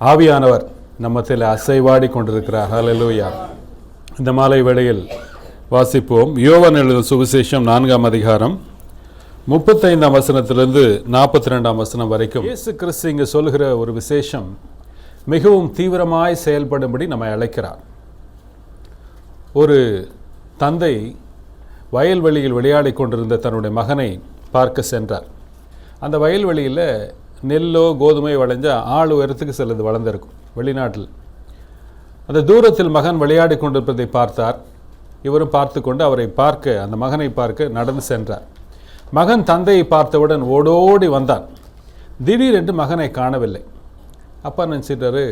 ஆவியானவர் நம்மத்தில் அசைவாடி கொண்டிருக்கிறார். ஹல்லேலூயா. இந்த மாலை வேளையில் வாசிப்போம். யோவான் எழுதின சுவிசேஷம் 4ஆம் அதிகாரம் 35ஆம் வசனத்திலிருந்து 42ஆம் வசனம் வரைக்கும் இயேசு கிறிஸ்து இங்கு சொல்கிற ஒரு விசேஷம் மிகவும் தீவிரமாய் செயல்படும்படி நம்மை அழைக்கிறார். ஒரு தந்தை வயல்வெளியில் விளையாடி கொண்டிருந்த தன்னுடைய மகனை பார்க்க சென்றார். அந்த வயல்வெளியில் நெல்லோ கோதுமை விளைஞ்ச ஆள் உயரத்துக்கு சிலது வளர்ந்திருக்கும் வெளிநாட்டில். அந்த தூரத்தில் மகன் விளையாடி கொண்டிருப்பதை பார்த்தார். இவரும் பார்த்து கொண்டு அவரை பார்க்க, அந்த மகனை பார்க்க நடந்து சென்றார். மகன் தந்தையை பார்த்தவுடன் ஓடோடி வந்தான். திடீரென்று மகனை காணவில்லை. அப்பா நினச்சிட்டாரு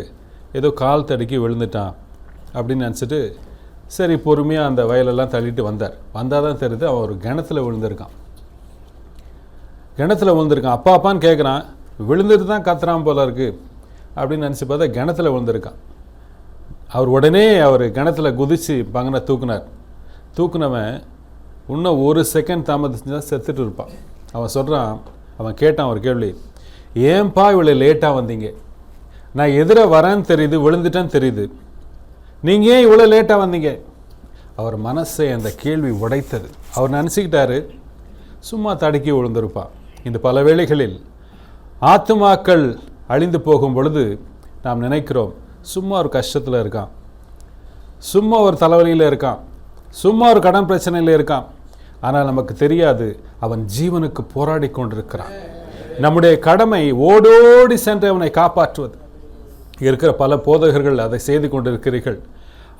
ஏதோ கால் தடுக்கி விழுந்துட்டான் அப்படின்னு நினச்சிட்டு சரி பொறுமையாக அந்த வயலெல்லாம் தள்ளிட்டு வந்தார். வந்தால் தான் தெரியுது அவன் ஒரு கிணத்துல விழுந்திருக்கான். அப்பா அப்பான்னு கேட்குறான். விழுந்துட்டு தான் கத்துறான் போல இருக்குது அப்படின்னு நினச்சி பார்த்தா கிணத்துல விழுந்திருக்கான். அவர் உடனே கிணத்துல குதித்து பங்கனை தூக்குனவன் இன்னும் ஒரு செகண்ட் தாமதிச்சுதான் செத்துட்டு இருப்பான். அவன் கேட்டான் ஒரு கேள்வி, ஏன்பா இவ்வளோ லேட்டாக வந்தீங்க? நான் எதிர வரேன்னு தெரியுது, விழுந்துட்டேன்னு தெரியுது, நீங்கள் ஏன் இவ்வளோ லேட்டாக வந்தீங்க? அவர் மனசை அந்த கேள்வி உடைத்தது. அவர் நினச்சிக்கிட்டாரு சும்மா தடுக்கி விழுந்திருப்பான். இந்த பல வேளைகளில் ஆத்துமாக்கள் அழிந்து போகும் பொழுது நாம் நினைக்கிறோம் சும்மா ஒரு கஷ்டத்தில் இருக்கான், சும்மா ஒரு தலைவலியில் இருக்கான், சும்மா ஒரு கடன் பிரச்சனையில் இருக்கான். ஆனால் நமக்கு தெரியாது அவன் ஜீவனுக்கு போராடி கொண்டிருக்கிறான். நம்முடைய கடமை ஓடோடி சென்று அவனை காப்பாற்றுவது. இருக்கிற பல போதகர்கள் அதை செய்து கொண்டிருக்கிறீர்கள்.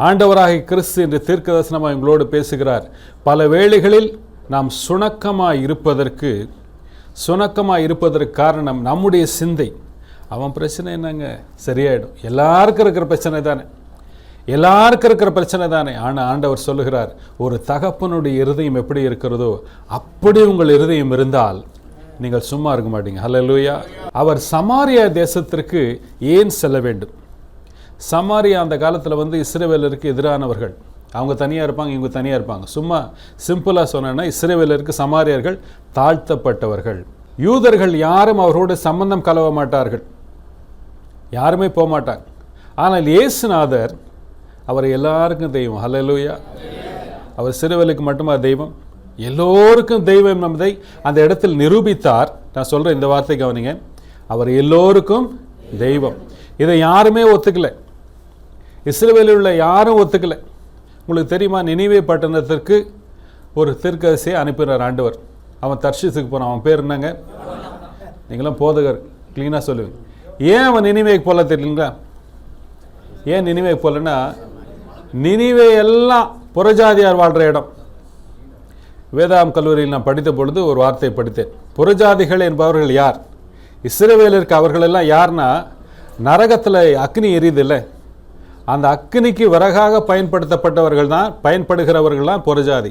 ஆண்டவராகிய கிறிஸ்து என்று தீர்க்கதரிசனமாக எங்களோடு பேசுகிறார். பல வேளைகளில் நாம் சுணக்கமாக இருப்பதற்கு காரணம் நம்முடைய சிந்தை. அவன் பிரச்சனை என்னங்க, சரியாயிடும், எல்லாருக்கும் இருக்கிற பிரச்சனை தானே. ஆனால் ஆண்டவர் சொல்லுகிறார், ஒரு தகப்பனுடைய இருதயம் எப்படி இருக்கிறதோ அப்படி உங்கள் இருதயம் இருந்தால் நீங்கள் சும்மா இருக்க மாட்டீங்க. ஹல்லேலூயா. அவர் சமாரியா தேசத்திற்கு ஏன் செல்ல வேண்டும்? சமாரியா அந்த காலத்தில் இஸ்ரவேலருக்கு எதிரானவர்கள். அவங்க தனியாக இருப்பாங்க, இவங்க தனியாக இருப்பாங்க. சும்மா சிம்பிளாக சொன்னேன்னா இஸ்ரவேலருக்கு சமாரியர்கள் தாழ்த்தப்பட்டவர்கள். யூதர்கள் யாரும் அவரோடு சம்பந்தம் கலவ மாட்டார்கள், யாருமே போக மாட்டாங்க. ஆனால் இயேசுநாதர் அவர் எல்லாருக்கும் தெய்வம். ஹல்லேலூயா. அவர் சிறுவலுக்கு மட்டுமா தெய்வம்? எல்லோருக்கும் தெய்வம் என்பதை அந்த இடத்தில் நிரூபித்தார். நான் சொல்கிறேன் இந்த வார்த்தை கவனிங்க, அவர் எல்லோருக்கும் தெய்வம். இதை யாருமே ஒத்துக்கலை, இஸ்ரவேலில் உள்ள யாரும் ஒத்துக்கலை. உங்களுக்கு தெரியுமா, நினிவே பட்டணத்திற்கு ஒரு தீர்க்கதரிசியை அனுப்பினார் ஆண்டவர். அவன் தர்ஷீசுக்கு போனான். அவன் பேர் என்னங்க? நீங்களாம் போதகர், க்ளீனாக சொல்லுவீங்க. ஏன் அவன் நினிவேக்கு போல தெரியலங்களா? ஏன் நினிவேக்கு போலன்னா, நினிவே எல்லாம் புறஜாதியார் வாழ்கிற இடம். வேதாம் கல்லூரியில் நான் படித்த பொழுது ஒரு வார்த்தை படித்தேன். புறஜாதிகள் என்பவர்கள் யார்? இஸ்ரவேலருக்கு அவர்களெல்லாம் யார்னா, நரகத்தில் அக்னி எரியுது இல்லை, அந்த அக்னிக்கு விறகாக பயன்படுகிறவர்கள் தான் புறஜாதி.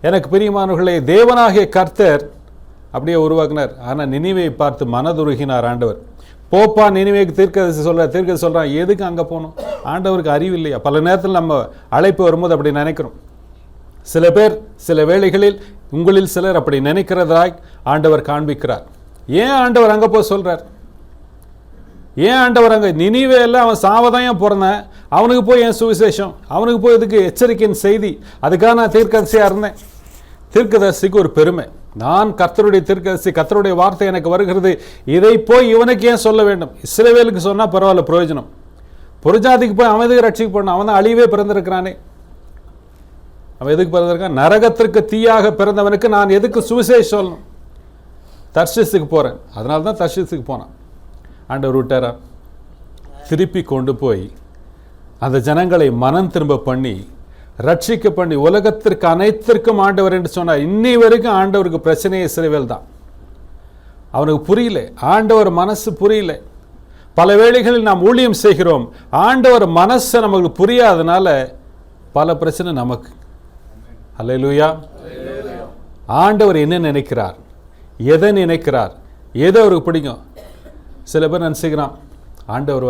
எனக்கு பிரியமானவர்களே, தேவனாகிய கர்த்தர் அப்படியே உருவாக்கினார். ஆனால் நினிவேயை பார்த்து மனதுருகினார் ஆண்டவர். போப்பா நினிவேக்கு தீர்க்கதரிசி சொல்கிறான். எதுக்கு அங்கே போகணும்? ஆண்டவருக்கு அறிவு இல்லையா? பல நேரத்தில் நம்ம அழைப்பு வரும்போது அப்படி நினைக்கிறோம். சில பேர் சில வேளைகளில் உங்களில் சிலர் அப்படி நினைக்கிறதாய் ஆண்டவர் காண்பிக்கிறார். ஏன் ஆண்டவர் அங்கே போய் சொல்கிறார்? ஏன் ஆண்டவர் அங்கே நினிவேல அவன் சாவதாயம் பிறந்தேன், அவனுக்கு போய் என் சுவிசேஷம், அவனுக்கு போய் இதுக்கு எச்சரிக்கையின் செய்தி, அதுக்காக நான் தீர்க்கதரிசியாக இருந்தேன். தீர்க்கதரிசிக்கு ஒரு பெருமை, நான் கர்த்தருடைய தீர்க்கதரிசி, கர்த்தருடைய வார்த்தை எனக்கு வருகிறது, இதை போய் இவனுக்கு ஏன் சொல்ல வேண்டும்? இஸ்ரவேலுக்கு சொன்னால் பரவாயில்ல, பிரயோஜனம். புறஜாதிக்கு போய் அவன் எதுக்கு ரட்சிக்க போடணும்? அவன் தான் அழிவே பிறந்திருக்கிறானே. அவன் எதுக்கு பிறந்திருக்கான்? நரகத்திற்கு தீயாக பிறந்தவனுக்கு நான் எதுக்கு சுவிசேஷம் சொல்லணும்? தர்ஷீசுக்கு போகிறேன். அதனால தான் தர்ஷீசுக்கு போனான். ஆண்டவர் விட்டாரா? திருப்பி கொண்டு போய் அந்த ஜனங்களை மனம் திரும்ப பண்ணி ரட்சிக்க பண்ணி உலகத்திற்கு அனைத்திற்கும் ஆண்டவர் என்று சொன்னார். இன்னி வரைக்கும் ஆண்டவருக்கு பிரச்சனையே இஸ்ரவேல் தான். அவனுக்கு புரியல, ஆண்டவர் மனசு புரியல. பல வேளைகளில் நாம் ஊழியம் செய்கிறோம், ஆண்டவர் மனசு நமக்கு புரியாதனால பல பிரச்சனை நமக்கு. அல்லேலூயா. ஆண்டவர் என்ன நினைக்கிறார், எதை நினைக்கிறார், எதை அவருக்கு பிடிக்கும்? சில பேர் நினச்சிக்கிறான் ஆண்டவர்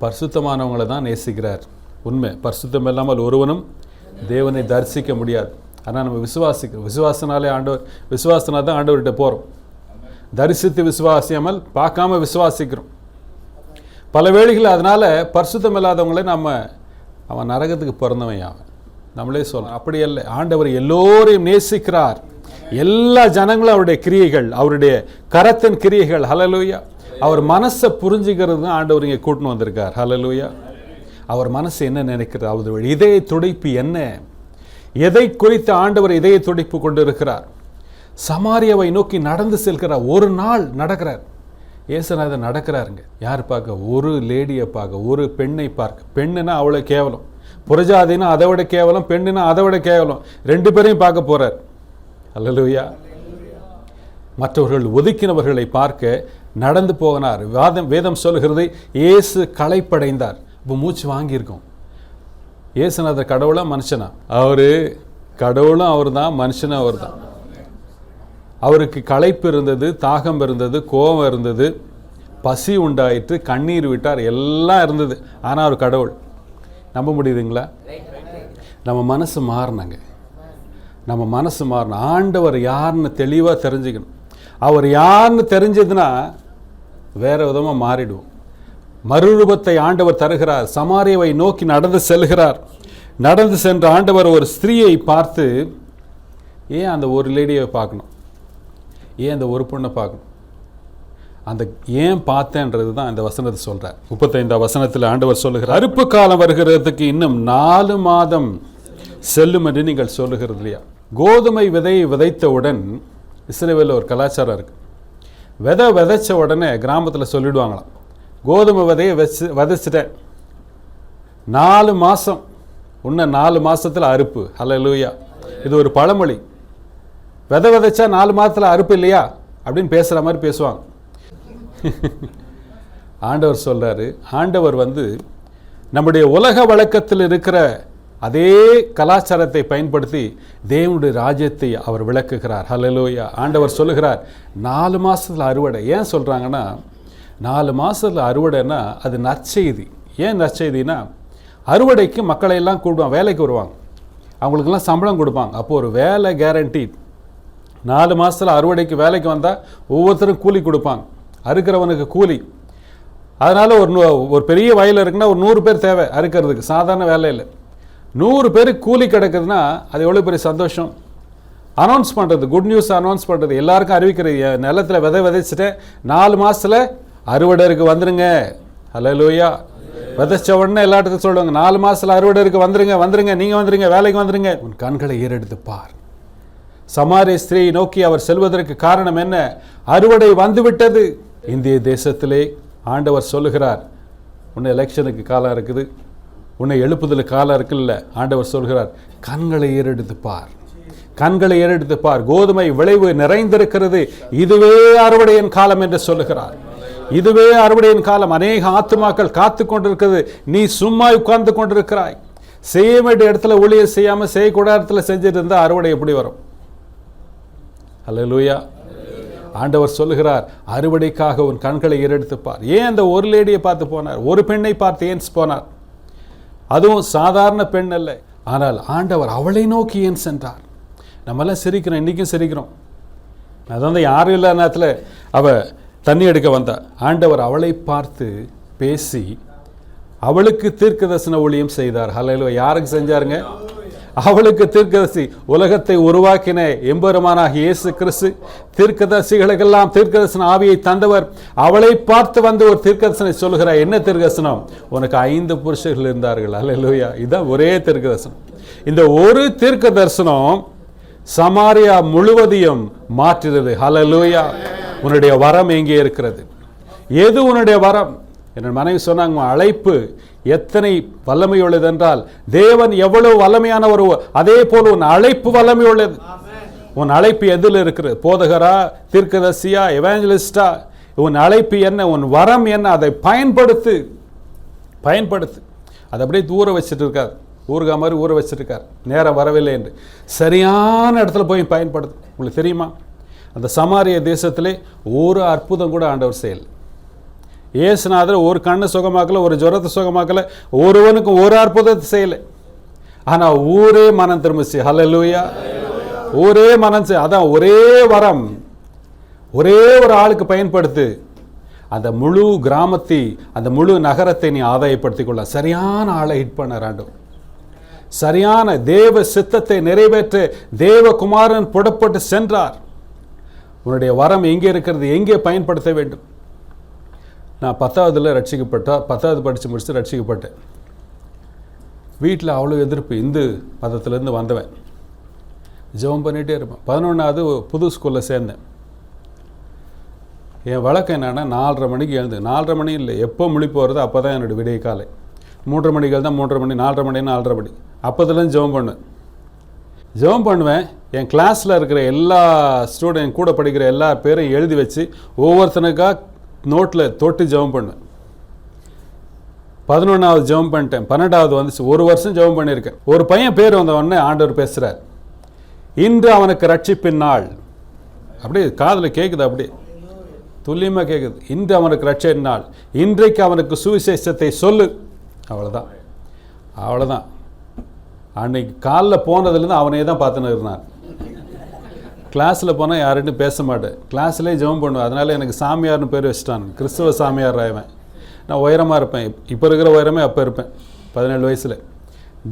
பரிசுத்தமானவங்களை தான் நேசிக்கிறார். உண்மை, பரிசுத்தம் இல்லாமல் ஒருவனும் தேவனை தரிசிக்க முடியாது. ஆனால் நம்ம விசுவாசனால தான் ஆண்டவர்கிட்ட போகிறோம். தரிசித்து விசுவாசியாமல் பார்க்காம விசுவாசிக்கிறோம். பல வேளைகள் அதனால் பரிசுத்தம் இல்லாதவங்களே அவன் நரகத்துக்கு பிறந்தவன் அவன் நம்மளே சொல்லலாம். அப்படி அல்ல, ஆண்டவர் எல்லோரையும் நேசிக்கிறார். எல்லா ஜனங்களும் அவருடைய கிரியைகள், அவருடைய கரத்தின் கிரியைகள். ஹல்லேலூயா. அவர் மனசை புரிஞ்சுக்கிறது தான் ஆண்டவர் இங்கே கூட்டின்னு வந்திருக்கார். ஹல்லேலூயா. அவர் மனசு என்ன நினைக்கிறது, அவருடைய இதய துடிப்பு என்ன, எதை குறித்து ஆண்டவர் இதய துடிப்பு கொண்டு இருக்கிறார். சமாரியாவை நோக்கி நடந்து செல்கிறார். ஒரு நாள் நடக்கிறார். இயேசுநாதர் நடக்கிறாருங்க. யார் பார்க்க? ஒரு லேடியை பார்க்க, ஒரு பெண்ணை பார்க்க. பெண்ணுனா அவ்வளோ கேவலம், புறஜாதினா அதை விட கேவலம், பெண்ணுனா அதை விட கேவலம். 2 பேரையும் பார்க்க போறார். அல்லேலூயா. மற்றவர்கள் ஒதுக்கினவர்களை பார்க்க நடந்து போகிறார். வேதம் சொல்லுகிறது இயேசு களைப்படைந்தார். இப்போ மூச்சு வாங்கியிருக்கோம். இயேசுநாதர் கடவுளா மனுஷனா? அவரு கடவுளும் அவர் தான், மனுஷனும் அவர் தான். அவருக்கு களைப்பு இருந்தது, தாகம் இருந்தது, கோபம் இருந்தது, பசி உண்டாயிற்று, கண்ணீர் விட்டார், எல்லாம் இருந்தது. ஆனால் அவர் கடவுள். நம்ப முடியுதுங்களா? நம்ம மனசு மாறினாங்க. நம்ம மனசு மாறணும். ஆண்டவர் யாருன்னு தெளிவாக தெரிஞ்சுக்கணும். அவர் யாருன்னு தெரிஞ்சதுன்னா வேற விதமாக மாறிடுவோம். மறுரூபத்தை ஆண்டவர் தருகிறார். சமாரியாவை நோக்கி நடந்து செல்கிறார். நடந்து சென்ற ஆண்டவர் ஒரு ஸ்திரீயை பார்த்து, ஏன் அந்த ஒரு லேடியை பார்க்கணும், ஏன் அந்த ஒரு பொண்ணை பார்க்கணும், அந்த ஏன் பார்த்தேன்றது தான் இந்த வசனத்தை சொல்கிறார். 35ஆம் வசனத்தில் ஆண்டவர் சொல்லுகிறார், அறுப்பு காலம் வருகிறதுக்கு இன்னும் 4 மாதம் செல்லும் என்று நீங்கள் சொல்லுகிறது இல்லையா? கோதுமை விதையை விதைத்தவுடன், இஸ்ரவேலில் ஒரு கலாச்சாரம் இருக்குது, விதைச்ச உடனே கிராமத்தில் சொல்லிடுவாங்களாம், கோதுமை விதையை விதைச்சிட்டேன், 4 மாதம், இன்னும் 4 மாதத்தில் அறுப்பு. ஹல்லேலூயா. இது ஒரு பழமொழி. விதைச்சா 4 மாதத்தில் அறுப்பு இல்லையா அப்படின்னு பேசுகிற மாதிரி பேசுவாங்க. ஆண்டவர் சொல்கிறாரு, ஆண்டவர் நம்முடைய உலக வழக்கத்தில் இருக்கிற அதே கலாச்சாரத்தை பயன்படுத்தி தேவனுடைய ராஜ்யத்தை அவர் விளக்குகிறார். ஹல்லேலூயா. ஆண்டவர் சொல்லுகிறார் 4 மாதத்தில் அறுவடை. ஏன் சொல்கிறாங்கன்னா, 4 மாதத்தில் அறுவடைன்னா அது நற்செய்தி. ஏன் நற்செய்தினா, அறுவடைக்கு மக்களை எல்லாம் கூடுவாங்க, வேலைக்கு வருவாங்க, அவங்களுக்கெல்லாம் சம்பளம் கொடுப்பாங்க. அப்போது ஒரு வேலை கேரண்டி. 4 மாதத்தில் அறுவடைக்கு வேலைக்கு வந்தால் ஒவ்வொருத்தரும் கூலி கொடுப்பாங்க, அறுக்கிறவனுக்கு கூலி. அதனால் ஒரு பெரிய வயல் இருக்குன்னா ஒரு 100 பேர் தேவை அறுக்கிறதுக்கு, சாதாரண வேலை இல்லை. 100 பேருக்கு கூலி கிடைக்குதுன்னா அது எவ்வளோ பெரிய சந்தோஷம். அனௌன்ஸ் பண்ணுறது, குட் நியூஸ் அனௌன்ஸ் பண்ணுறது, எல்லாருக்கும் அறிவிக்கிறது, நிலத்தில் விதைச்சிட்டேன், 4 மாதத்தில் அறுவடை இருக்கு, வந்துருங்க. ஹல்லேலூயா. விதைச்ச உடனே எல்லா இடத்துக்கும் சொல்லுவாங்க, 4 மாதத்தில் அறுவடை இருக்கு, வந்துருங்க, நீங்கள் வந்துருங்க, வேலைக்கு வந்துருங்க. உன் கண்களை ஏறெடுத்து பார். சமாரிய ஸ்திரீயை நோக்கி அவர் செல்வதற்கு காரணம் என்ன? அறுவடை வந்துவிட்டது. இந்திய தேசத்திலே ஆண்டவர் சொல்லுகிறார், உன்னை எலெக்ஷனுக்கு காலம் இருக்குது, உன்னை எழுப்புதலுக்கு காலம் இருக்குல்ல. ஆண்டவர் சொல்கிறார், கண்களை ஏறெடுத்து பார், கண்களை ஏறெடுத்து பார், கோதுமை விளைவு நிறைந்திருக்கிறது, இதுவே அறுவடையின் காலம் என்று சொல்லுகிறார். இதுவே அறுவடையின் காலம். அநேக ஆத்துமாக்கள் காத்து கொண்டிருக்கிறது. நீ சும்மா உட்கார்ந்து கொண்டிருக்கிறாய். செய்ய வேண்டிய இடத்துல ஊழியர் செய்யாமல் செய்யக்கூடாத இடத்துல செஞ்சுட்டு இருந்தால் அறுவடை எப்படி வரும்? அல்லேலூயா. ஆண்டவர் சொல்லுகிறார், அறுவடைக்காக உன் கண்களை ஏறெடுத்து பார். ஏன் அந்த ஒரு லேடியை பார்த்து போனார்? ஒரு பெண்ணை பார்த்து ஏன் போனார்? அதுவும் சாதாரண பெண் அல்ல. ஆனால் ஆண்டவர் அவளை நோக்கி ஏன் சென்றார்? நம்மெல்லாம் சிரிக்கிறோம், இன்றைக்கும் சிரிக்கிறோம். அதான் யாரும் இல்லாத நேரத்தில் அவள் தண்ணி எடுக்க வந்தா. ஆண்டவர் அவளை பார்த்து பேசி அவளுக்கு தீர்க்கதரிசன ஊழியம் செய்தார். ஹல்லேலூயா. யாருக்கு செஞ்சாருங்க? அவளுக்கு தீர்க்கதரிசி. உலகத்தை உருவாக்கின எம்பெருமானாகிய இயேசு கிறிஸ்து தீர்க்கதரிசிகளுக்கெல்லாம் தீர்க்கதரிசன ஆவியை தந்தவர். அவளை பார்த்து ஒரு தீர்க்கதரிசனை சொல்லுகிறார். என்ன தீர்க்கதரிசனம்? உனக்கு 5 புருஷர்கள் இருந்தார்கள். ஹல்லேலூயா. இதுதான் ஒரே தீர்க்கதரிசனம். இந்த ஒரு தீர்க்கதரிசனம் சமாரியா முழுவதையும் மாற்றுகிறது. ஹல்லேலூயா. உன்னுடைய வரம் எங்கே இருக்கிறது? எது உன்னுடைய வரம்? என் மனைவி சொன்னாங்க, அழைப்பு எத்தனை வல்லமை உள்ளது என்றால், தேவன் எவ்வளவு வல்லமையான ஒரு, அதே போல உன் அழைப்பு வல்லமை உள்ளது. உன் அழைப்பு எதில் இருக்கிறது? போதகரா, தீர்க்கதரிசியா, எவாஞ்சலிஸ்டா? உன் அழைப்பு என்ன? உன் வரம் என்ன? அதை பயன்படுத்து. அதை அப்படியே ஊற வச்சுட்டு இருக்காது, ஊறுகா மாதிரி ஊற வச்சுருக்கார். நேரம் வரவில்லை என்று சரியான இடத்துல போய் பயன்படுத்து. உங்களுக்கு தெரியுமா, அந்த சமாரிய தேசத்திலே ஒரு அற்புதம் கூட ஆண்டவர் செய்யலை. இயேசுநாதர் ஒரு கண்ணு சுகமாக்கல, ஒரு ஜுரத்தை சுகமாக்கல, ஒருவனுக்கும் ஒரு அற்புதத்தை செய்யலை. ஆனால் ஊரே மனம் திரும்பிச்சு. ஹல்லேலூயா. ஊரே மனம். அதான் ஒரே வரம், ஒரே ஒரு ஆளுக்கு பயன்படுத்து. அந்த முழு கிராமத்தை, அந்த முழு நகரத்தை நீ ஆதாயப்படுத்திக் கொள்ள. சரியான ஆளை ஹிட் பண்ண ஆண்டவர். சரியான தேவ சித்தத்தை நிறைவேற்ற தேவகுமாரன் புறப்பட்டு சென்றார். உன்னுடைய வரம் எங்கே இருக்கிறது, எங்கே பயன்படுத்த வேண்டும்? நான் 10ஆவதுல ரட்சிக்கப்பட்டா, 10ஆவது படித்து முடிச்சு ரட்சிக்கப்பட்டேன். வீட்டில் அவ்வளோ எதிர்ப்பு, இந்து மதத்திலேருந்து வந்தவன். ஜெபம் பண்ணிகிட்டே இருப்பேன். 11ஆவது புது ஸ்கூலில் சேர்ந்தேன். என் வழக்கம் என்னென்னா 4:30 மணிக்கு எழுந்து, 4:30 மணி இல்லை, எப்போ முழிப்பு வருதோ அப்போ தான் என்னோடய விடிய காலை. 3:30 மணிக்கு எழுந்தால் 3:30 மணி, 4:30 மணி 4:30 மணி, அப்போதுலேருந்து ஜெபம் பண்ணுவேன். என் கிளாஸில் இருக்கிற எல்லா ஸ்டூடெண்ட், கூட படிக்கிற எல்லா பேரையும் எழுதி வச்சு ஒவ்வொருத்தனுக்காக நோட்டில் தொட்டு ஜெபம் பண்ணுவேன். 11ஆவது ஜெபம் பண்ணிட்டேன். 12ஆவது வந்துச்சு. 1 வருஷம் ஜெபம் பண்ணியிருக்கேன். ஒரு பையன் பேர் வந்த உடனே ஆண்டவர் பேசுகிறார், இன்று அவனுக்கு ரட்சிப்பின் நாள். அப்படியே காதில் கேட்குது, அப்படியே துல்லியமாக கேட்குது. இன்று அவனுக்கு ரட்சிப்பின் நாள், இன்றைக்கு அவனுக்கு சுவிசேஷத்தை சொல்லு. அவ்வளோதான். அன்னைக்கு காலில் போனதுலேருந்து அவனே தான் பார்த்துன்னு இருந்தான். கிளாஸில் போனால் யார்கிட்டும் பேச மாட்டேன், கிளாஸ்லேயே ஜெபம் பண்ணுவேன். அதனால் எனக்கு சாமியார்னு பேர் வச்சுட்டான், கிறிஸ்தவ சாமியார் ஆவேன். நான் உயரமாக இருப்பேன், இப்போ இருக்கிற உயரமே அப்போ இருப்பேன் 17 வயசில்.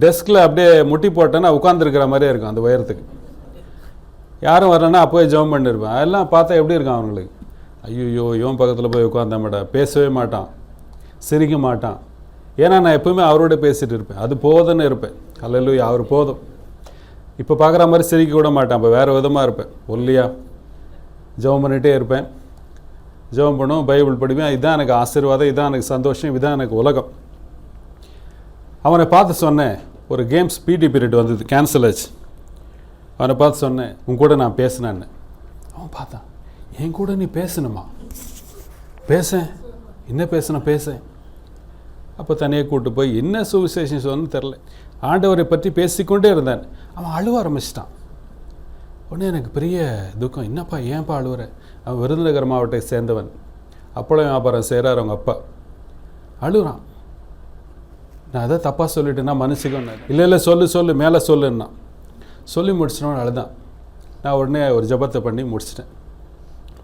டெஸ்கில் அப்படியே முட்டி போட்டேன்னா உட்காந்துருக்கிற மாதிரியே இருக்கும் அந்த உயரத்துக்கு. யாரும் வரலன்னா அப்போயே ஜெபம் பண்ணியிருப்பேன். அதெல்லாம் பார்த்தா எப்படி இருக்கும் அவங்களுக்கு, ஐயோ இவன் பக்கத்தில் போய் உட்காந்தா மாட்டான், பேசவே மாட்டான், சிரிக்க மாட்டான். ஏன்னா நான் எப்பவுமே அவரோட பேசிகிட்டு இருப்பேன், அது போதுன்னு இருப்பேன். அல்லேலூயா, அவர் போதும். இப்போ பார்க்குற மாதிரி சிரிக்க கூட மாட்டான், இப்போ வேறு விதமாக இருப்பேன். ஒல்லியாக ஜெபம் பண்ணிகிட்டே இருப்பேன். ஜெபம் பண்ணுவோம், பைபிள் படிப்பேன். இதுதான் எனக்கு ஆசீர்வாதம், இதுதான் எனக்கு சந்தோஷம், இதுதான் எனக்கு உலகம். அவனை பார்த்து சொன்னேன், ஒரு கேம்ஸ் பிடி பீரியட் வந்தது, கேன்சல் ஆச்சு. அவனை பார்த்து சொன்னேன், உன் கூட நான் பேசினேன்னு. அவன் பார்த்தான், என் கூட நீ பேசணுமா? பேசேன். என்ன பேசேன். அப்போ தனியாக கூப்பிட்டு போய் என்ன சுவிசேஷம் சொன்னு தெரில, ஆண்டவரை பற்றி பேசிக்கொண்டே இருந்தேன். அவன் அழுவ ஆரம்பிச்சிட்டான். உடனே எனக்கு பெரிய துக்கம், என்னப்பா ஏன்ப்பா அழுவுற? அவன் விருதுநகர் மாவட்டத்தை சேர்ந்தவன், அப்பளம் வியாபாரம் செய்கிறார் அவங்க அப்பா. அழுகுறான். நான் அதை தப்பாக சொல்லிட்டேன்னா மனுஷிக்கோன்னு. இல்லை சொல்லு மேலே சொல்லுன்னா. சொல்லி முடிச்சிட்டோன்னு அழுதான். நான் உடனே ஒரு ஜபத்தை பண்ணி முடிச்சிட்டேன்,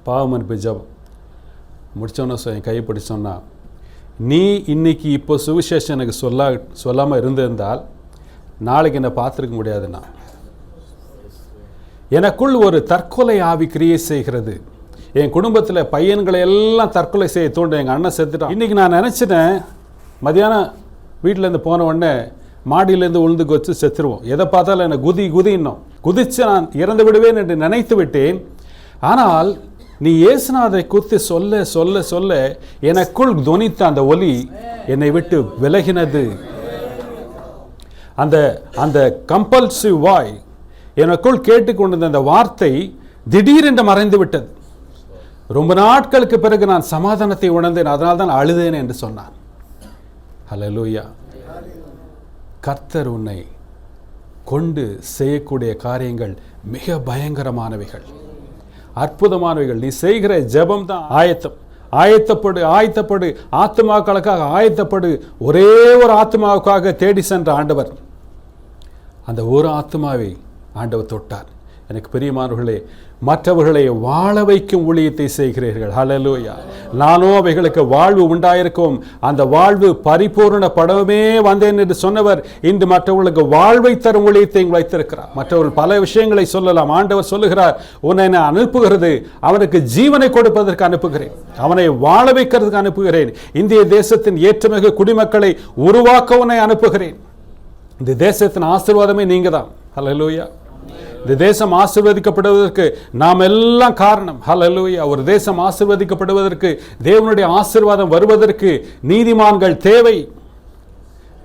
பாவ மன்னிப்பு ஜபம். முடித்தோன்னே என் கையை பிடிச்சோன்னா, நீ இன்னைக்கு இப்போ சுவிசேஷம் எனக்கு சொல்லாமல் இருந்திருந்தால் நாளைக்கு என்னை பார்த்துருக்க முடியாதுண்ணா. எனக்குள் ஒரு தற்கொலை ஆவி கிரியை செய்கிறது. என் குடும்பத்தில் பையன்களை எல்லாம் தற்கொலை செய்ய தூண்டும். எங்கள் அண்ணன் செத்துட்டான். இன்றைக்கி நான் நினச்சிட்டேன், மதியானம் வீட்டிலேருந்து போன உடனே மாடியிலேருந்து உளுந்து வச்சு செத்துருவோம். எதை பார்த்தாலும் என்னை குதின்னும் குதித்து நான் இறந்து விடுவேன் என்று நினைத்து விட்டேன். ஆனால் நீ இயேசுநாதை குறித்து சொல்ல எனக்குள் துணித்த அந்த ஒலி என்னை விட்டு விலகினது. அந்த கம்பல்சிவ் வாய் எனக்குள் கேட்டுக்கொண்டிருந்த அந்த வார்த்தை திடீரென்று மறைந்து விட்டது. ரொம்ப நாட்களுக்கு பிறகு நான் சமாதானத்தை உணர்ந்தேன், அதனால் தான் அழுதேன் என்று சொன்னான். ஹல்லேலூயா. கர்த்தர் உன்னை கொண்டு செய்யக்கூடிய காரியங்கள் மிக பயங்கரமானவைகள், அற்புதமானவைகள். நீ செய்கிற ஜெபம் தான் ஆயத்தப்படு ஆத்மாக்களுக்காக ஆயத்தப்படு. ஒரே ஒரு ஆத்மாவுக்காக தேடி சென்ற ஆண்டவர் அந்த ஒரு ஆத்மாவை ஆண்டவர் தொட்டார். எனக்கு பிரியமானவர்களே, மற்றவர்களை வாழ வைக்கும் ஊழியத்தை செய்கிறீர்கள். ஹல்லேலூயா. நானோ அவைகளுக்கு வாழ்வு உண்டாயிருக்கும், அந்த வாழ்வு பரிபூர்ணப்படவே வந்தேன் என்று சொன்னவர் இன்று மற்றவர்களுக்கு வாழ்வை தரும் ஊழியத்தை வைத்திருக்கிறார். மற்றவர்கள் பல விஷயங்களை சொல்லலாம். ஆண்டவர் சொல்லுகிறார், உன்னை நான் அனுப்புகிறது அவனுக்கு ஜீவனை கொடுப்பதற்கு அனுப்புகிறேன், அவனை வாழ வைக்கிறதுக்கு அனுப்புகிறேன். இந்திய தேசத்தின் ஏற்றமிகு குடிமக்களை உருவாக்க உன்னை அனுப்புகிறேன். இந்த தேசத்தின் ஆசீர்வாதமே நீங்க தான். ஹல்லேலூயா. இந்த தேசம் ஆசீர்வதிக்கப்படுவதற்கு நாம் எல்லாம் காரணம். ஹல்லேலூயா. ஒரு தேசம் ஆசீர்வதிக்கப்படுவதற்கு, தேவனுடைய ஆசீர்வாதம் வருவதற்கு நீதிமான்கள் தேவை.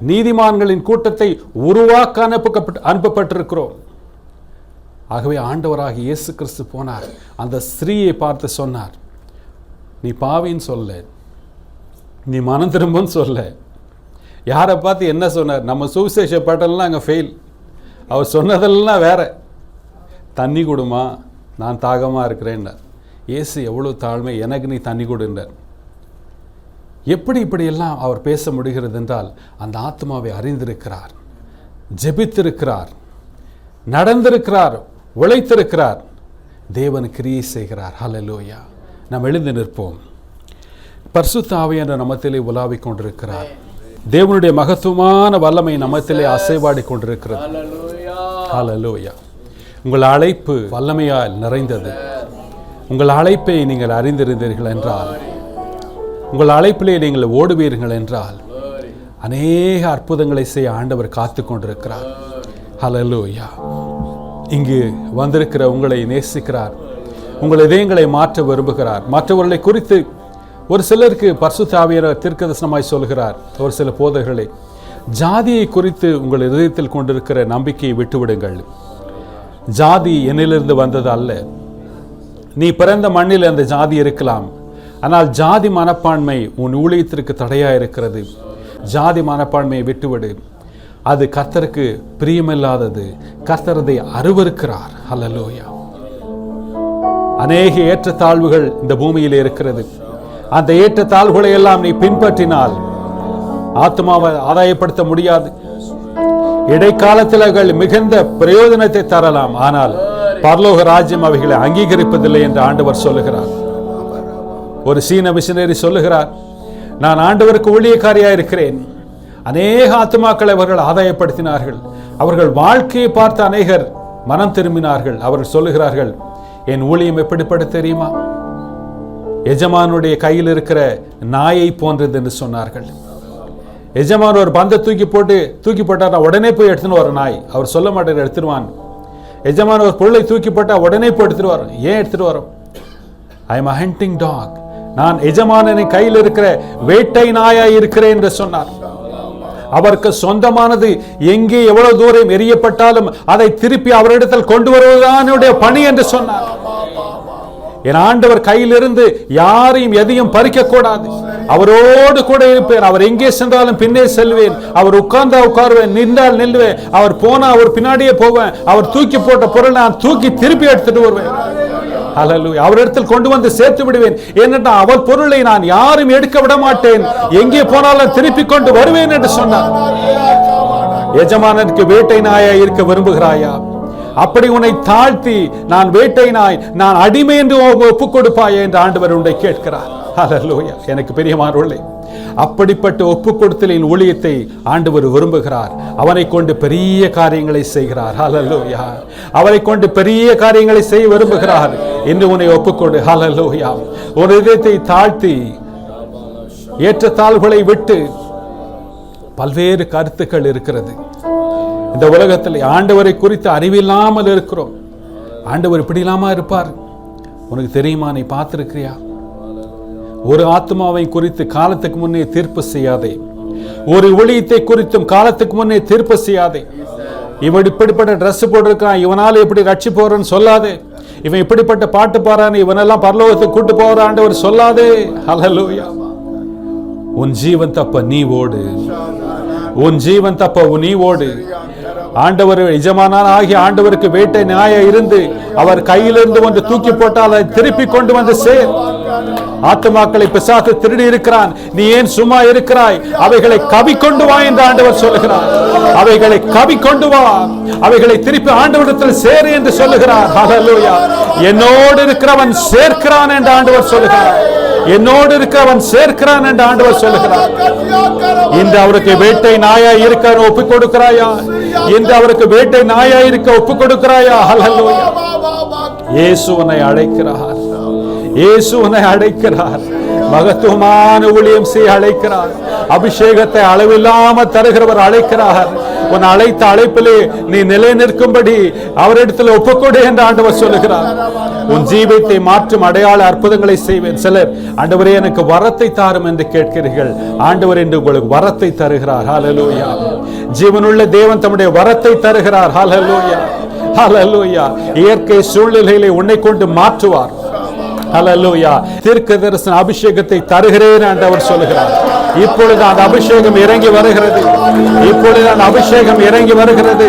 நீதிமான்களின் கூட்டத்தை உருவாக்க அனுப்பப்பட்டிருக்கிறோம். ஆகவே ஆண்டவராகிய இயேசு கிறிஸ்து போனார், அந்த ஸ்திரீயை பார்த்து சொன்னார், நீ பாவின்னு சொல்ல, நீ மனம் திரும்பன்னு சொல்ல. யாரை பார்த்து என்ன சொன்னார்? நம்ம சுவிசேஷ பாட்டெல்லாம் அங்கே ஃபெயில். அவர் சொன்னதெல்லாம் வேற. தண்ணி கொடுமா, நான் தாகமாக இருக்கிறேன்னார். இயேசு எவ்வளோ தாழ்மை, எனக்கு நீ தண்ணி கொடுன்றார். எப்படி இப்படியெல்லாம் அவர் பேச முடிகிறது என்றால், அந்த ஆத்மாவை அறிந்திருக்கிறார், ஜெபித்திருக்கிறார், நடந்திருக்கிறார், உழைத்திருக்கிறார், தேவன் கிரியை செய்கிறார். ஹல்லேலூயா. நாம் எழுந்து நிற்போம். பரிசுத்த ஆவியானவர் நம்மத்திலே உலாவிக் கொண்டிருக்கிறார். தேவனுடைய மகத்துவமான வல்லமை நம்மத்திலே அசைவாடி கொண்டிருக்கிறது. ஹல்லேலூயா. உங்கள் அழைப்பு வல்லமையால் நிறைந்தது. உங்கள் அழைப்பை நீங்கள் அறிந்திருந்தீர்கள் என்றால், உங்கள் அழைப்பிலே நீங்கள் ஓடுவீர்கள் என்றால், அநேக அற்புதங்களை செய்ய ஆண்டவர் காத்து கொண்டிருக்கிறார். ஹல்லேலூயா. இங்கு வந்திருக்கிற உங்களை நேசிக்கிறார். உங்கள் இதயங்களை மாற்ற விரும்புகிறார். மற்றவர்களை குறித்து ஒரு சிலருக்கு பரிசுத்த ஆவியானவர் தீர்க்கதரிசனமாய் சொல்கிறார். ஒரு சில போதகர்களை, ஜாதியை குறித்து உங்கள் இதயத்தில் கொண்டிருக்கிற நம்பிக்கையை விட்டுவிடுங்கள். ஜாதி என்னிலிருந்து வந்தது அல்ல. நீ பிறந்த மண்ணில் அந்த ஜாதி இருக்கலாம், ஆனால் ஜாதி மனப்பான்மை உன் ஊழியத்திற்கு தடையா இருக்கிறது. ஜாதி மனப்பான்மையை விட்டுவிடு. அது கர்த்தருக்கு பிரியமில்லாதது. கர்த்தர் அதை அருவருக்கிறார். ஹல்லேலூயா. அநேக ஏற்றத்தாழ்வுகள் இந்த பூமியில் இருக்கிறது. அந்த ஏற்றத்தாழ்வுகளை எல்லாம் நீ பின்பற்றினால் ஆத்மாவை ஆதாயப்படுத்த முடியாது. இடைக்காலத்தில் அவர்கள் மிகுந்த பிரயோஜனத்தை தரலாம், ஆனால் பரலோக ராஜ்யம் அவைகளை அங்கீகரிப்பதில்லை என்று ஆண்டவர் சொல்லுகிறார். ஒரு சீன மிஷனரி சொல்லுகிறார், நான் ஆண்டவருக்கு ஊழியக்காரியா இருக்கிறேன். அநேக ஆத்மாக்களை அவர்கள் ஆதாயப்படுத்தினார்கள். அவர்கள் வாழ்க்கையை பார்த்து அநேகர் மனம் திரும்பினார்கள். அவர்கள் சொல்லுகிறார்கள், என் ஊழியம் எப்படிப்பட தெரியுமா? எஜமானுடைய கையில் இருக்கிற நாயை போன்றது என்று சொன்னார்கள். எஜமான் ஒரு பந்தை தூக்கி போட்டார், உடனே போய் எடுத்துன்னு வர நாய். அவர் சொல்ல மாட்டார், எடுத்துருவான். எஜமான் ஒரு பொருளை தூக்கி போட்டா உடனே போய் எடுத்துட்டு வரோம். ஏன் எடுத்துட்டு வரோம்? I am a hunting dog. நான் எஜமானின் கையில் இருக்கிற வேட்டை நாயாய் இருக்கிறேன் என்று சொன்னார். அவருக்கு சொந்தமானது எங்கே எவ்வளவு தூரம் எரியப்பட்டாலும் அதை திருப்பி அவரிடத்தில் கொண்டு வருவதுதான் என்னுடைய பணி என்று சொன்னார். என் ஆண்டவர் கையிலிருந்து யாரையும் எதையும் பறிக்க கூடாது. அவரோடு கூட இருப்பேன். அவர் எங்கே சென்றாலும் பின்னே செல்வேன். அவர் உட்கார்ந்தா உட்காருவேன், நின்றால் நில்லுவேன். அவர் போனா அவர் பின்னாடியே போவேன். அவர் தூக்கி போட்ட பொருள் நான் தூக்கி திருப்பி எடுத்துட்டு வருவேன். ஹல்லேலூயா. அவரிடத்தில் கொண்டு வந்து சேர்த்து விடுவேன். ஏனென்றா அவர் பொருளை நான் யாரும் எடுக்க விட மாட்டேன். எங்கே போனாலும் திருப்பி கொண்டு வருவேன் என்று சொன்னார். எஜமானனுக்கு வேட்டை நாயா இருக்க விரும்புகிறாயா? அப்படி உன்னை தாழ்த்தி நான் வேட்டை நாய், நான் அடிமை என்று ஒப்புக் கொடுப்பாயே என்று ஆண்டவர் உன்னை கேட்கிறார். ஹல்லேலூயா. எனக்கு பிரியமானவர்களே, அப்படிப்பட்ட ஒப்புக் கொடுத்தலின் ஊழியத்தை ஆண்டவர் விரும்புகிறார். அவனை கொண்டு பெரிய காரியங்களை செய்கிறார். ஹல்லேலூயா. அவனை கொண்டு பெரிய காரியங்களை செய்ய விரும்புகிறார் என்று உன்னை ஒப்புக்கொடு. ஹல்லேலூயா. ஒரு இதயத்தை தாழ்த்தி ஏற்றத்தாழ்வுகளை விட்டு. பல்வேறு கருத்துக்கள் இருக்கிறது இந்த உலகத்தில். ஆண்டவரை குறித்து அறிவில்லாமல் இருக்கிறோம். ஆண்டவர் இப்படி இல்லாம இருப்பார். உனக்கு தெரியுமா? நீ பார்த்திருக்கிறியா? ஒரு ஆத்மாவை குறித்து காலத்துக்கு முன்னே தீர்ப்பு செய்யாதே. ஒரு ஊழியத்தை குறித்தும் காலத்துக்கு முன்னே தீர்ப்பு செய்யாதே. இவன் இப்படிப்பட்ட ட்ரெஸ் போட்டிருக்கான், இவனால எப்படி ரட்சி போறன்னு சொல்லாதே. இவன் இப்படிப்பட்ட பாட்டு பாடுறான், இவனெல்லாம் பரலோகத்துக்கு கூட்டு போற ஆண்டவர் சொல்லாதே. ஹல்லேலூயா. உன் ஜீவன் தப்ப நீ ஓடு. உன் ஜீவன் தப்ப நீ ஓடு. ஆண்டவர் எஜமானான் ஆகிய ஆண்டவருக்கு வேட்டை நாய இருந்து அவர் கையிலிருந்து வந்து தூக்கி போட்டால் அதை திருப்பி கொண்டு வந்து சேர். ஆத்துமாக்களை பிசாசு திருடி இருக்கிறான், நீ ஏன் சும்மா இருக்கிறாய்? அவைகளை கவி கொண்டு வா என்று ஆண்டவர் சொல்லுகிறார். அவைகளை கவி கொண்டு வா, அவைகளை திருப்பி ஆண்டவரிடத்தில் சேர் என்று சொல்லுகிறார். ஹல்லேலூயா. என்னோடு இருக்கிறவன் சேர்க்கிறான் என்று ஆண்டவர் சொல்லுகிறார். என்னோடு இருக்கிறவன் சேர்க்கிறான் என்று ஆண்டவர் சொல்லுகிறார். இன்று அவருக்கு வேட்டை நாயா இருக்க ஒப்புக் கொடுக்கிறாயா? இன்று அவருக்கு வேட்டை நாயா இருக்க ஒப்புக் கொடுக்கிறாயா? ஹல்லேலூயா. இயேசு உன்னை அழைக்கிறார். இயேசு உன்னை அழைக்கிறார். மகத்துவமான ஊழியம் செய்ய அழைக்கிறார். அபிஷேகத்தை அளவில்லாம தருகிறவர் அழைக்கிறார். உன் அழைத்த அழைப்பிலே நீ நிலை நிற்கும்படி அவரிடத்தில் ஒப்புக்கொடு என்று ஆண்டவர் சொல்லுகிறார். உன் ஜீவியத்தை மாற்றும் அடையாள அற்புதங்களை செய்வேன். சிலர், ஆண்டவரே எனக்கு வரத்தை தாரும் என்று கேட்கிறீர்கள். ஆண்டவர் என்று உங்களுக்கு வரத்தை தருகிறார். ஹல்லேலூயா. ஜீவனுள்ள தேவன் தம்முடைய வரத்தை தருகிறார். ஹல்லேலூயா. ஹல்லேலூயா. இயற்கை சூழ்நிலைகளை உன்னை கொண்டு மாற்றுவார். ஹல்லேலூயா. தீர்க்கதரிசன அபிஷேகத்தை தருகிறேன் என்று அவர் சொல்லுகிறார். இப்பொழுது அந்த அபிஷேகம் இறங்கி வருகிறது. இப்பொழுது அந்த அபிஷேகம் இறங்கி வருகிறது.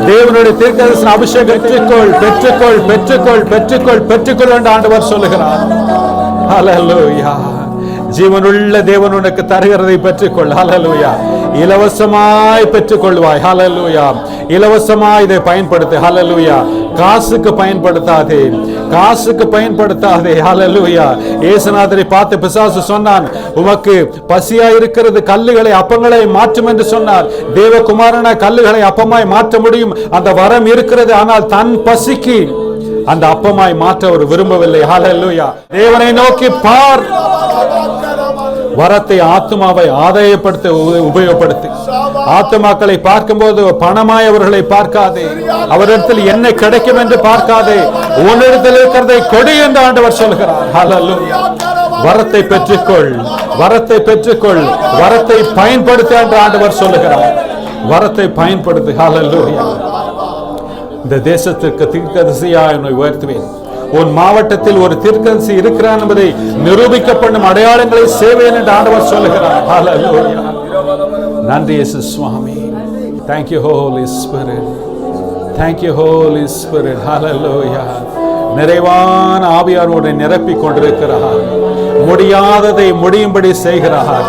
தேவனுடைய தீர்க்கதரிசன அபிஷேகம் பெற்றுக்கொள், பெற்றுக்கொள், பெற்றுக்கொள், பெற்றுக்கொள், பெற்றுக்கொள் என்று ஆண்டவர் சொல்லுகிறார். ஹல்லேலூயா. ஜீவனுள்ள தேவன் உனக்கு தருகிறதை பெற்றுக்கொள். ஹல்லேலூயா. இலவசமாய் பெற்றுக்கொள்வாய். ஹல்லேலூயா. இலவசமாய் இதை பயன்படுத்து. ஹல்லேலூயா. காசுக்கு பயன்படுத்தாதே, காசுக்கு பயன்படுத்தாதே. ஹல்லேலூயா. இயேசுநாதரை பார்த்து பிசாசு சொன்னான், உமக்கு பசியா இருக்கிறது, கல்லுகளை அப்பங்களை மாற்றும் என்று சொன்னார். தேவகுமாரனா கல்லுகளை அப்பமாய் மாற்ற முடியும், அந்த வரம் இருக்கிறது. ஆனால் தன் பசிக்கு அந்த அப்பமாய் மாற்ற அவர் விரும்பவில்லை. ஹல்லேலூயா. தேவனை நோக்கி பார். வரத்தை ஆத்துமாவை ஆதாயப்படுத்த உபயோகப்படுத்து. ஆத்துமாக்களை பார்க்கும்போது பணமாய் அவர்களை பார்க்காதே, அவரிடத்தில் என்ன கிடைக்கும் என்று பார்க்காதே, உன்னிடத்தில் இருக்கிறதை கொடு என்று ஆண்டவர் சொல்கிறார். ஹல்லேலூயா. வரத்தை பெற்றுக்கொள், வரத்தை பெற்றுக்கொள், வரத்தை பயன்படுத்த என்று ஆண்டவர் சொல்லுகிறார். வரத்தை பயன்படுத்து. ஹல்லேலூயா. இந்த தேசத்திற்கு தீர்க்கதரிசியாய் உன்னை உயர்த்துவேன். உன் மாவட்டத்தில் ஒரு தீர்க்கதரிசி இருக்கிறான் என்பதை நிரூபிக்கப்படும் அடையாளங்களை செய்வேன் என்று ஆண்டவர் சொல்லுகிறார். ஹல்லேலூயா. நன்றி இயேசு சுவாமி. Thank you Holy Spirit. Thank you Holy Spirit. Hallelujah. நிறைவான ஆவியாரோடு நிரப்பிக் கொண்டிருக்கிறார். முடியாததை முடியும்படி செய்கிறார்.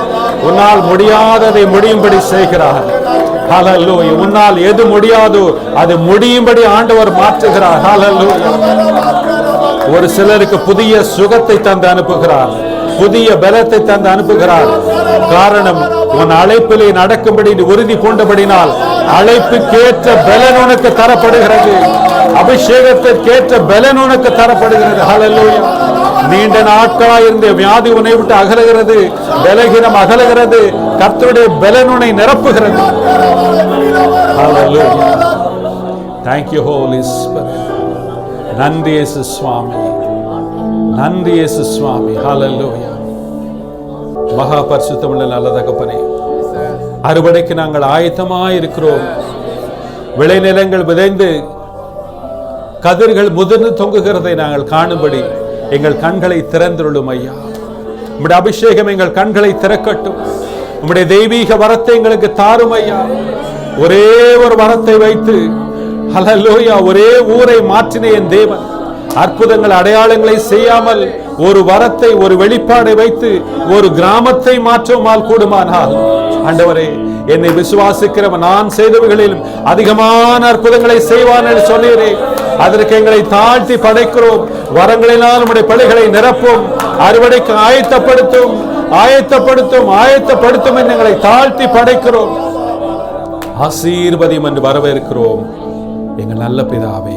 உன்னால் முடியாததை முடியும்படி செய்கிறார். ஹல்லேலூயா. உன்னால் எது முடியாதோ அது முடியும்படி ஆண்டவர் மாற்றுகிறார். ஹல்லேலூயா. ஒரு சிலருக்கு புதிய சுகத்தை தந்து அனுப்புகிறார், புதிய பலத்தை தந்து அனுப்புகிறார். காரணம், உன் அழைப்பிலே நடக்கும்படி உறுதி பூண்டபடினால் அழைப்புக்கேற்ற பலன் உனக்கு தரப்படுகிறது, அபிஷேகத்திற்கேற்ற பலன் உனக்கு தரப்படுகிறது. ஹல்லேலூயா. நீண்ட நாட்களாய் இருந்த வியாதி உன்னை விட்டு அகலுகிறது, பலகீனம் அகலுகிறது, கர்த்தருடைய பலன் உன்னை நிரப்புகிறது. ஹல்லேலூயா. Thank you Holy Spirit. நன்றி இயேசு சுவாமி, நன்றி இயேசு சுவாமி. ஹல்லேலூயா. மகா பரிசுத்தமுள்ள நல்ல தகப்பனே, அறுவடைக்கு நாங்கள் ஆயத்தமாய் இருக்கிறோம். விளைநிலங்கள் விதைந்து கதிர்கள் முதிர்ந்து தொங்குகிறதை நாங்கள் காணும்படி எங்கள் கண்களை திறந்துள்ளோம் ஐயா. உம்முடைய அபிஷேகம் எங்கள் கண்களை திறக்கட்டும். உம்முடைய தெய்வீக வரத்தை எங்களுக்கு தாரும் ஐயா. ஒரே ஒரு வரத்தை வைத்து, ஹல்லேலூயா, ஒரே ஊரை மாற்றின என் தேவன் அற்புதங்கள் அடையாளங்களை செய்யாமல் ஒரு வரத்தை, ஒரு வெளிப்பாடை வைத்து ஒரு கிராமத்தை மாற்றுமால் கூடுமானால், ஆண்டவரே, என்னை விசுவாசிக்கிறவன் நான் செய்தவைகளிலும் அதிகமான அற்புதங்களை செய்வான் என்று சொன்னீரே. அதற்கு எங்களை தாழ்த்தி படைக்கிறோம். வரங்களினால் நம்முடைய படைகளை நிரப்பும், அறுவடைக்கு ஆயத்தப்படுத்தும், ஆயத்தப்படுத்தும், ஆயத்தப்படுத்தும் என்று எங்களை தாழ்த்தி படைக்கிறோம். ஆசீர்வதியும் என்று வரவேற்கிறோம் எங்கள் நல்ல பிதாவே.